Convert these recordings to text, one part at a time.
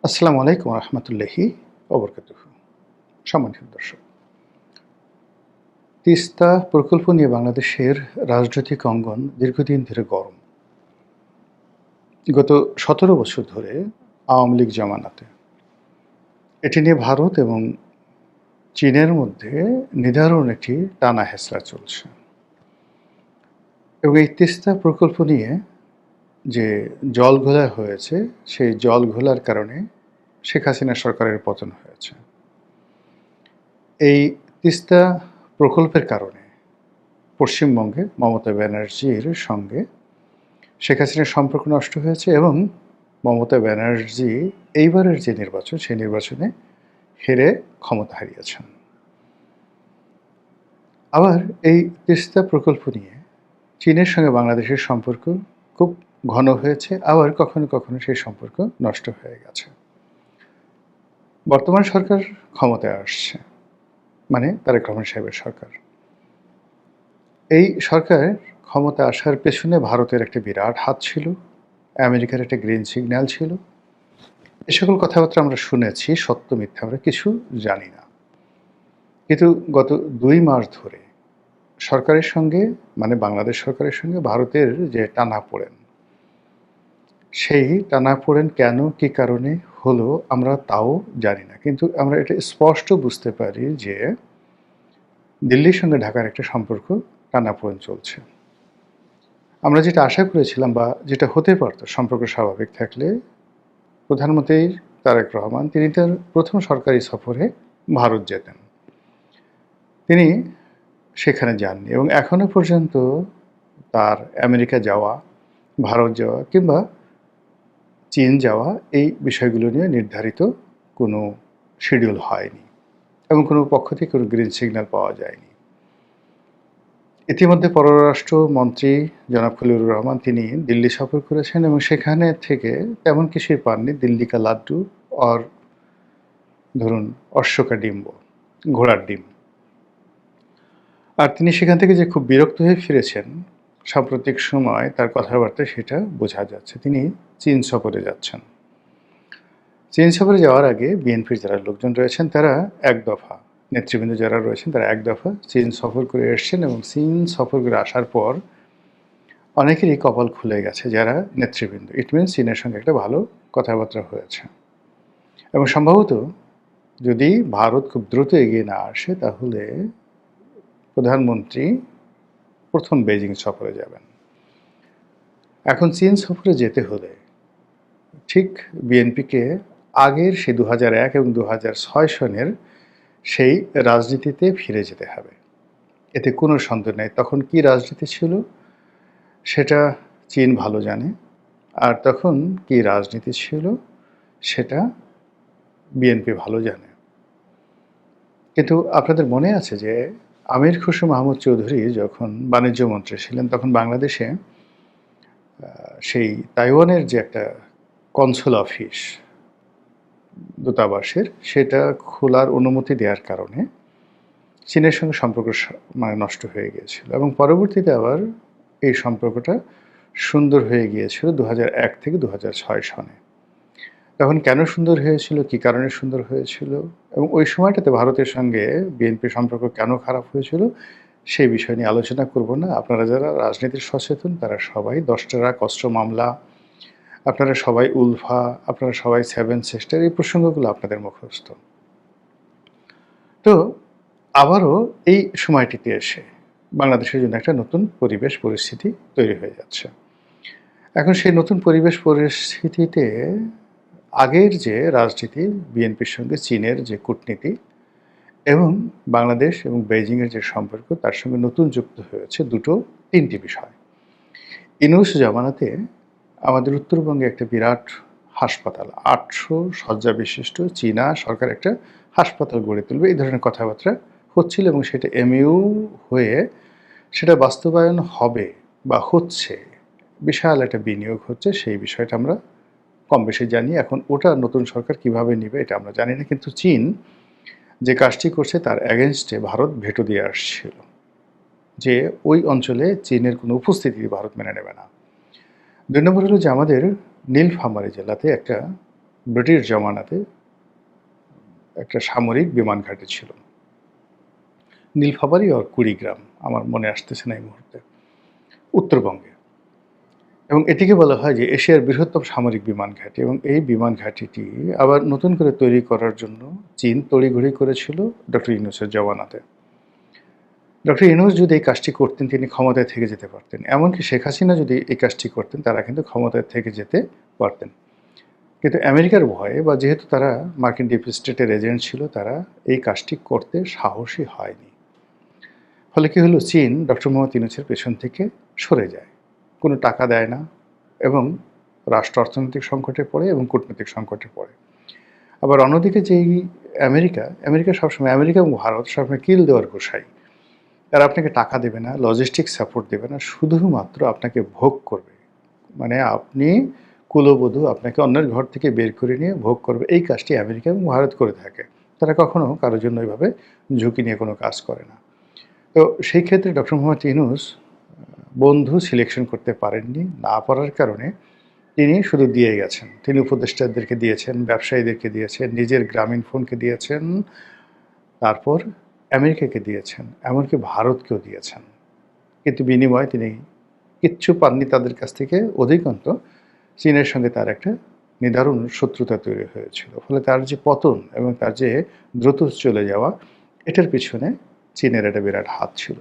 আসসালামু আলাইকুম রহমতুল্লাহি ওবরকাতুহু। সম্মানিত দর্শক, তিস্তা প্রকল্প নিয়ে বাংলাদেশের রাজনৈতিক অঙ্গন দীর্ঘদিন ধরে গরম। গত ১৭ বছর ধরে আওয়ামী লীগ জামানাতে এটি নিয়ে ভারত এবং চীনের মধ্যে নিদারুণ একটি টানা হেঁচড়া চলছে এবং এই তিস্তা প্রকল্প নিয়ে যে জল ঘোলা হয়েছে, সেই জল ঘোলার কারণে শেখ হাসিনা সরকারের পতন হয়েছে। এই তিস্তা প্রকল্পের কারণে পশ্চিমবঙ্গে মমতা ব্যানার্জির সঙ্গে শেখ হাসিনার সম্পর্ক নষ্ট হয়েছে এবং মমতা ব্যানার্জি এইবারের যে নির্বাচন, সেই নির্বাচনে হেরে ক্ষমতা হারিয়েছেন। আবার এই তিস্তা প্রকল্প নিয়ে চীনের সঙ্গে বাংলাদেশের সম্পর্ক খুব ঘন হয়েছে, আবার কখনো কখনো সেই সম্পর্ক নষ্ট হয়ে গেছে। বর্তমান সরকার ক্ষমতায় আসছে, মানে তারেক রহমান সাহেবের সরকার। এই সরকার ক্ষমতা আসার পেছনে ভারতের একটা বিরাট হাত ছিল, আমেরিকার একটা গ্রিন সিগন্যাল ছিল। এ সকল কথাবার্তা আমরা শুনেছি, সত্য মিথ্যা আমরা কিছু জানি না। কিন্তু গত ২ মাস ধরে সরকারের সঙ্গে, মানে বাংলাদেশ সরকারের সঙ্গে ভারতের যে টানাপোড়েন, সেই টানাপোড়েন কেন, কী কারণে হলো আমরা তাও জানি না। কিন্তু আমরা এটা স্পষ্ট বুঝতে পারি যে দিল্লির সঙ্গে ঢাকার একটা সম্পর্ক টানাপোড়েন চলছে। আমরা যেটা আশা করেছিলাম বা যেটা হতে পারত সম্পর্ক স্বাভাবিক থাকলে, প্রধানমন্ত্রী তারেক রহমান তিনি তার প্রথম সরকারি সফরে ভারত যেতেন। তিনি সেখানে যাননি এবং এখনো পর্যন্ত তার আমেরিকা যাওয়া, ভারত যাওয়া কিংবা চীন যাওয়া, এই বিষয়গুলো নিয়ে নির্ধারিত কোনো শিডিউল হয়নি এবং কোনো পক্ষ থেকে কোনো গ্রিন সিগন্যাল পাওয়া যায়নি। ইতিমধ্যে পররাষ্ট্রমন্ত্রী জনাব খলিলুর রহমান তিনি দিল্লি সফর করেছেন এবং সেখানে থেকে তেমন কিছুই পাননি। দিল্লি কা লাড্ডু আর ধরুন অশ্বকা ডিম্ব, ঘোড়ার ডিম। আর তিনি সেখান থেকে যে খুব বিরক্ত হয়ে ফিরেছেন সাম্প্রতিক সময় তার কথাবার্তায় সেটা বোঝা যাচ্ছে। তিনি চীন সফরে যাচ্ছেন। চীন সফরে যাওয়ার আগে বিএনপির যারা লোকজন রয়েছেন তারা এক দফা, নেতৃবৃন্দ যারা রয়েছেন তারা এক দফা চীন সফর করে এসছেন এবং চীন সফর করে আসার পর অনেকেরই কপাল খুলে গেছে যারা নেতৃবৃন্দ। ইট মিনস চীনের সঙ্গে একটা ভালো কথাবার্তা হয়েছে এবং সম্ভবত যদি ভারত খুব দ্রুত এগিয়ে না আসে তাহলে প্রধানমন্ত্রী প্রথম বেজিং সফরে যাবেন। এখন চীন সফরে যেতে হলে ঠিক বিএনপিকে আগের সেই ২০০১ এবং ২০০৬ সনের সেই রাজনীতিতে ফিরে যেতে হবে, এতে কোনো সন্দেহ নেই। তখন কি রাজনীতি ছিল সেটা চীন ভালো জানে, আর তখন কি রাজনীতি ছিল সেটা বিএনপি ভালো জানে। কিন্তু আপনাদের মনে আছে যে আমির খসরু মাহমুদ চৌধুরী যখন বাণিজ্য মন্ত্রী ছিলেন তখন বাংলাদেশে সেই তাইওয়ানের যে একটা কনসুল অফিস দূতাবাসের, সেটা খোলার অনুমতি দেওয়ার কারণে চীনের সঙ্গে সম্পর্ক মানে নষ্ট হয়ে গিয়েছিল এবং পরবর্তীতে আবার এই সম্পর্কটা সুন্দর হয়ে গিয়েছিল ২০০১ থেকে ২০০৬ সনে। তখন কেন সুন্দর হয়েছিল, কী কারণে সুন্দর হয়েছিল এবং ওই সময়টাতে ভারতের সঙ্গে বিএনপির সম্পর্ক কেন খারাপ হয়েছিল সেই বিষয় নিয়ে আলোচনা করব না। আপনারা যারা রাজনীতির সচেতন তারা সবাই ১০টা কষ্ট মামলা, আপনারা সবাই উলফা, আপনারা সবাই সেভেন সিস্টার, এই প্রসঙ্গগুলো আপনাদের মুখস্থ। তো আবারও এই সময়টিতে এসে বাংলাদেশের জন্য একটা নতুন পরিবেশ পরিস্থিতি তৈরি হয়ে যাচ্ছে। এখন সেই নতুন পরিবেশ পরিস্থিতিতে আগের যে রাজনীতি, বিএনপির সঙ্গে চীনের যে কূটনীতি এবং বাংলাদেশ এবং বেইজিংয়ের যে সম্পর্ক, তার সঙ্গে নতুন যুক্ত হয়েছে তিনটি বিষয়। ইউনূস জামানাতে আমাদের উত্তরবঙ্গে একটা বিরাট হাসপাতাল, ৮০০ শয্যা বিশিষ্ট চীনা সরকার একটা হাসপাতাল গড়ে তুলবে, এই ধরনের কথাবার্তা হচ্ছিল এবং সেটা এমইউ হয়ে সেটা বাস্তবায়ন হবে বা হচ্ছে, বিশাল একটা বিনিয়োগ হচ্ছে, সেই বিষয়টা আমরা কম বেশি জানি। এখন ওটা নতুন সরকার কিভাবে নেবে এটা আমরা জানি না, কিন্তু চীন যে কাজটি করছে তার অ্যাগেনস্টে ভারত ভেটো দিয়ে আসছিল যে ওই অঞ্চলে চীনের কোনো উপস্থিতি ভারত মেনে নেবে না। ২ নম্বর হলো যে আমাদের নীলফামারী জেলাতে একটা ব্রিটিশ জমানাতে একটা সামরিক বিমান ঘাঁটি ছিল, নীলফামারী আর কুড়িগ্রাম, আমার মনে আসতেছে না এই মুহূর্তে, উত্তরবঙ্গে। এবং এটিকে বলা হয় যে এশিয়ার বৃহত্তম সামরিক বিমান ঘাঁটি, এবং এই বিমান ঘাঁটিটি আবার নতুন করে তৈরি করার জন্য চীন তড়িঘড়ি করেছিল ডক্টর ইউনূসের জমানাতে। ডক্টর ইউনূস যদি এই কাজটি করতেন, তিনি ক্ষমতায় থেকে যেতে পারতেন। এমনকি শেখ হাসিনা যদি এই কাজটি করতেন, তারা কিন্তু ক্ষমতায় থেকে যেতে পারতেন। কিন্তু আমেরিকার ভয়ে, বা যেহেতু তারা মার্কিন ডিপ স্টেটের এজেন্ট ছিল, তারা এই কাজটি করতে সাহসী হয়নি। ফলে কি হলো, চীন ডক্টর মোহাম্মদ ইউনূসের পেছন থেকে সরে যায়, কোনো টাকা দেয় না, এবং রাষ্ট্র অর্থনৈতিক সংকটে পড়ে এবং কূটনৈতিক সংকটে পড়ে। আবার অন্যদিকে যেই আমেরিকা সবসময়, আমেরিকা এবং ভারত সবসময় কিল দেওয়ার গোসাই। তারা আপনাকে টাকা দেবে না, লজিস্টিক সাপোর্ট দেবে না, শুধুমাত্র আপনাকে ভোগ করবে। মানে আপনি কুলবধূ, আপনাকে অন্যের ঘর থেকে বের করে নিয়ে ভোগ করবে। এই কাজটি আমেরিকা এবং ভারত করে থাকে। তারা কখনো কারোর জন্য ওইভাবে ঝুঁকি নিয়ে কোনো কাজ করে না। তো সেই ক্ষেত্রে ডক্টর মোহাম্মদ ইউনূস বন্ধু সিলেকশন করতে পারেননি। না পারার কারণে তিনি শুধু দিয়ে গেছেন। তিনি উপদেষ্টাদেরকে দিয়েছেন, ব্যবসায়ীদেরকে দিয়েছেন, নিজের গ্রামীণ ফোনকে দিয়েছেন, তারপর আমেরিকাকে দিয়েছেন, এমনকি ভারতকেও দিয়েছেন। কিন্তু বিনিময়ে তিনি কিচ্ছু পাননি তাদের কাছ থেকে। অধিকন্তু চীনের সঙ্গে তার একটা নিদারুণ শত্রুতা তৈরি হয়েছিল। ফলে তার যে পতন এবং তার যে দ্রুত চলে যাওয়া, এটার পিছনে চীনের একটা বিরাট হাত ছিল।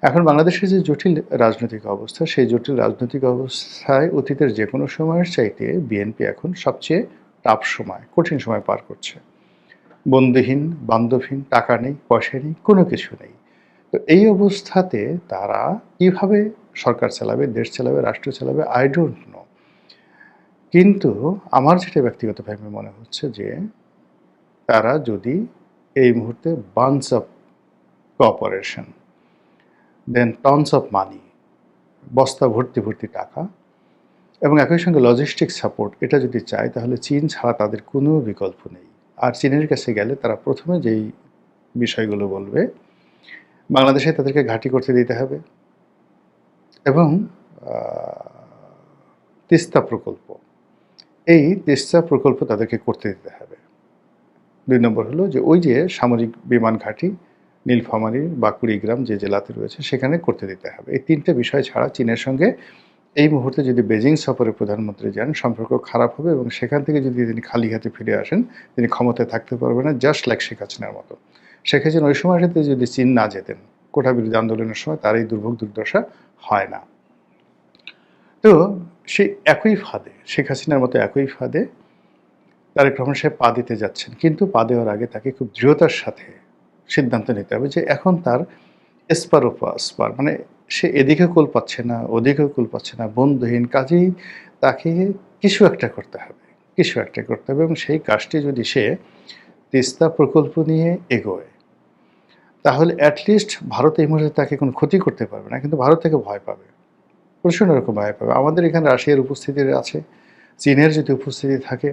এখন বাংলাদেশের যে জটিল রাজনৈতিক অবস্থা, সেই জটিল রাজনৈতিক অবস্থায় অতীতের যে কোনো সময়ের চাইতে বিএনপি এখন সবচেয়ে টাফ সময়, কঠিন সময় পার করছে। বন্ধুহীন, বান্ধবহীন, টাকা নেই, পয়সা নেই, কোনো কিছু নেই। তো এই অবস্থাতে তারা কিভাবে সরকার চালাবে, দেশ চালাবে, রাষ্ট্র চালাবে, আই ডোন্ট নো। কিন্তু আমার যেটা ব্যক্তিগতভাবে মনে হচ্ছে যে তারা যদি এই মুহূর্তে bunch of cooperation, then tons of money, বস্তা ভর্তি ভর্তি টাকা, এবং একই সঙ্গে লজিস্টিক সাপোর্ট, এটা যদি চায়, তাহলে চীন ছাড়া তাদের কোনো বিকল্প নেই। আর চীনের কাছে গেলে তারা প্রথমে যেই বিষয়গুলো বলবে, বাংলাদেশে তাদেরকে ঘাঁটি করতে দিতে হবে, এবং তিস্তা প্রকল্প, এই তিস্তা প্রকল্প তাদেরকে করতে দিতে হবে। ২ নম্বর হলো যে ওই যে সামরিক বিমান ঘাঁটি নীলফামারী বা কুড়িগ্রাম যে জেলাতে রয়েছে, সেখানে করতে দিতে হবে। এই ৩টে বিষয় ছাড়া চীনের সঙ্গে এই মুহূর্তে যদি বেজিং সফরে প্রধানমন্ত্রী যান, সম্পর্ক খারাপ হবে, এবং সেখান থেকে যদি তিনি খালি হাতে ফিরে আসেন, তিনি ক্ষমতায় থাকতে পারবেন না, জাস্ট লাইক শেখ হাসিনার মতো। শেখ হাসিনা ওই সময়টাতে যদি চীন না যেতেন, কোটা বিরোধী আন্দোলনের সময় তার এই দুর্ভোগ দুর্দশা হয় না। তো সেই একই ফাঁদে, শেখ হাসিনার মতো একই ফাঁদে তারেক রহমান সাহেব পা দিতে যাচ্ছেন। কিন্তু পা দেওয়ার আগে তাকে খুব দৃঢ়তার সাথে সিদ্ধান্ত নিতে হবে যে এখন তার এসপার ও পাসপার, মানে সে এদিকে কুল পাচ্ছে না, ওদিকেও কুল পাচ্ছে না, বন্ধুহীন। কাজেই তাকে কিছু একটা করতে হবে, কিছু একটা করতে হবে, এবং সেই কাজটি যদি সে তিস্তা প্রকল্প নিয়ে এগোয়, তাহলে অ্যাটলিস্ট ভারত এই মুহূর্তে তাকে কোনো ক্ষতি করতে পারবে না, কিন্তু ভারত থেকে ভয় পাবে, প্রচণ্ড রকম ভয় পাবে। আমাদের এখানে রাশিয়ার উপস্থিতি আছে, চীনের যদি উপস্থিতি থাকে,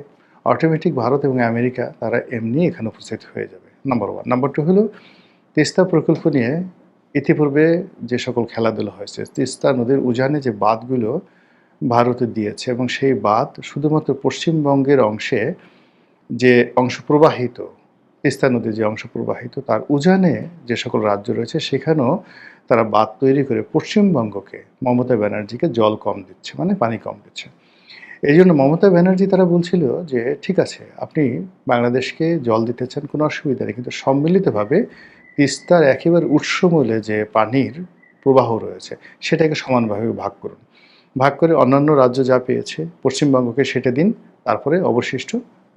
অটোমেটিক ভারত এবং আমেরিকা তারা এমনি এখানে উপস্থিত হয়ে যাবে, নাম্বার 1। নাম্বার 2 হলো তিস্তা প্রকল্প নিয়ে ইতিপূর্বে যে সকল খেলাধুলা হয়েছে, তিস্তা নদীর উজানে যে বাঁধগুলো ভারতে দিয়েছে, এবং সেই বাঁধ শুধুমাত্র পশ্চিমবঙ্গের অংশে যে অংশ প্রবাহিত, তিস্তা নদীর যে অংশ প্রবাহিত, তার উজানে যে সকল রাজ্য রয়েছে, সেখানেও তারা বাঁধ তৈরি করে পশ্চিমবঙ্গকে, মমতা ব্যানার্জিকে জল কম দিচ্ছে, মানে পানি কম দিচ্ছে। এই জন্য মমতা ব্যানার্জি তারা বলছিল যে ঠিক আছে, আপনি বাংলাদেশকে জল দিতে চান, কোনো অসুবিধা নেই, কিন্তু সম্মিলিতভাবে তিস্তার একেবারে উৎসমূলে যে পানির প্রবাহ রয়েছে, সেটাকে সমানভাবে ভাগ করুন। ভাগ করে অন্যান্য রাজ্য যা পেয়েছে, পশ্চিমবঙ্গকে সেটা দিন, তারপরে অবশিষ্ট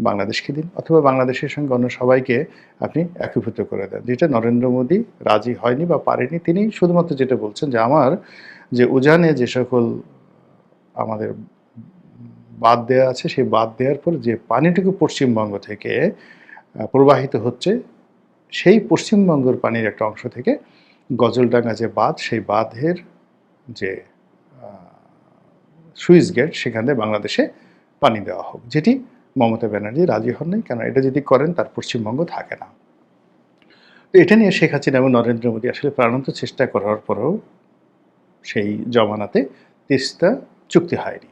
বাংলাদেশকে দিন, অথবা বাংলাদেশের সঙ্গে অন্য সবাইকে আপনি একীভূত করে দেন। যেটা নরেন্দ্র মোদী রাজি হয়নি বা পারেনি। তিনি শুধুমাত্র যেটা বলছেন যে আমার যে উজানে যে সকল আমাদের বাঁধ দেওয়া আছে, সেই বাঁধ দেওয়ার পর যে পানিটুকু পশ্চিমবঙ্গ থেকে প্রবাহিত হচ্ছে, সেই পশ্চিমবঙ্গের পানির একটা অংশ থেকে গজলডাঙ্গা যে বাঁধ, সেই বাঁধের যে সুইচ গেট, সেখানে বাংলাদেশে পানি দেওয়া হোক, যেটি মমতা ব্যানার্জি রাজি হন নাই। কারণ এটা যদি করেন, তার পশ্চিমবঙ্গ থাকে না। তো এটা নিয়ে শেখ হাসিনা এবং নরেন্দ্র মোদী আসলে প্রাণান্ত চেষ্টা করার পরেও সেই জমানাতে তিস্তা চুক্তি হয়নি।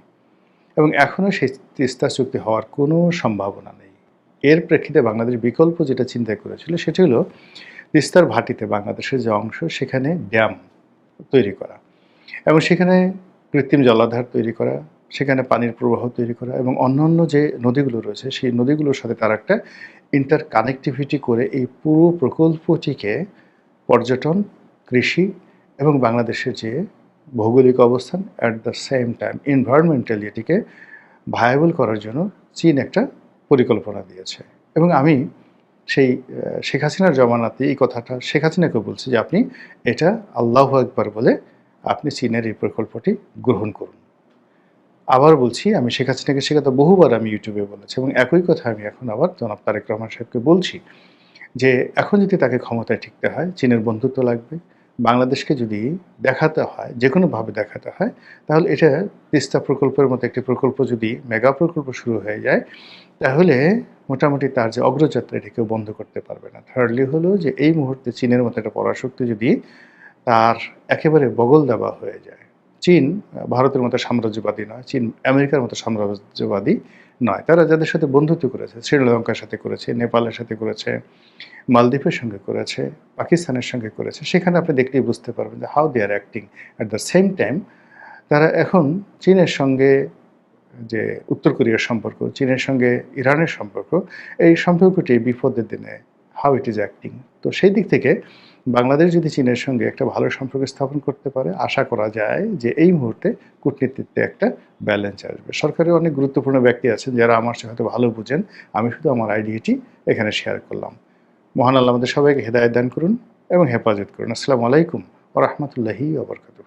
এবং এখনও সেই তিস্তা চুক্তি হওয়ার কোনো সম্ভাবনা নেই। এর প্রেক্ষিতে বাংলাদেশ বিকল্প যেটা চিন্তা করেছিল সেটি হলো তিস্তার ভাটিতে বাংলাদেশের যে অংশ সেখানে ড্যাম তৈরি করা এবং সেখানে কৃত্রিম জলাধার তৈরি করা, সেখানে পানির প্রবাহ তৈরি করা এবং অন্যান্য যে নদীগুলো রয়েছে সেই নদীগুলোর সাথে তার একটা ইন্টার কানেক্টিভিটি করে এই পুরো প্রকল্পটিকে পর্যটন, কৃষি এবং বাংলাদেশের যে ভৌগোলিক অবস্থান at the same time environmentally এটিকে ভায়াবল করার জন্য চীন একটা পরিকল্পনা দিয়েছে। এবং আমি সেই শেখ হাসিনার জমানাতে এই কথাটা শেখ হাসিনাকে বলছি যে আপনি এটা আল্লাহু আকবার বলে আপনি চীনের এই প্রকল্পটি গ্রহণ করুন। আবার বলছি, আমি শেখ হাসিনাকে সে কথা বহুবার আমি ইউটিউবে বলেছি এবং একই কথা আমি এখন আবার জনাব তারেক রহমান সাহেবকে বলছি যে এখন যদি তাকে ক্ষমতায় টিকতে হয় চীনের বন্ধুত্ব লাগবে। বাংলাদেশকে যদি দেখাতে হয়, যেকোনোভাবে দেখাতে হয়, তাহলে এটা তিস্তা প্রকল্পের মতো একটি প্রকল্প যদি মেগা প্রকল্প শুরু হয়ে যায়, তাহলে মোটামুটি তার যে অগ্রযাত্রা এটি কেউ বন্ধ করতে পারবে না। থার্ডলি হলো যে এই মুহূর্তে চীনের মতো একটা পরাশক্তি যদি তার একেবারে বগল দেওয়া হয়ে যায়। চীন ভারতের মতো সাম্রাজ্যবাদী নয়, চীন আমেরিকার মতো সাম্রাজ্যবাদী নয়। তারা যাদের সাথে বন্ধুত্ব করেছে, শ্রীলঙ্কার সাথে করেছে, নেপালের সাথে করেছে, মালদ্বীপের সঙ্গে করেছে, পাকিস্তানের সঙ্গে করেছে, সেখানে আপনি দেখলেই বুঝতে পারবেন যে how they are acting. At the same time তারা এখন চীনের সঙ্গে যে উত্তর কোরিয়ার সম্পর্ক, চীনের সঙ্গে ইরানের সম্পর্ক, এই সম্পর্কটি বিপদের দিনে হাউ ইট ইজ অ্যাক্টিং। তো সেই দিক থেকে বাংলাদেশ যদি চীনের সঙ্গে একটা ভালো সম্পর্ক স্থাপন করতে পারে, আশা করা যায় যে এই মুহূর্তে কূটনীতিতে একটা ব্যালেন্স আসবে। সরকারের অনেক গুরুত্বপূর্ণ ব্যক্তি আছেন যারা আমার চেয়ে হয়তো ভালো বুঝেন, আমি শুধু আমার আইডিয়াটি এখানে শেয়ার করলাম। মহান আল্লাহ আমাদের সবাইকে হেদায়েত দান করুন এবং হেফাজত করুন। আসসালামু আলাইকুম ওয়া রাহমাতুল্লাহি ওয়া বারাকাতুহু।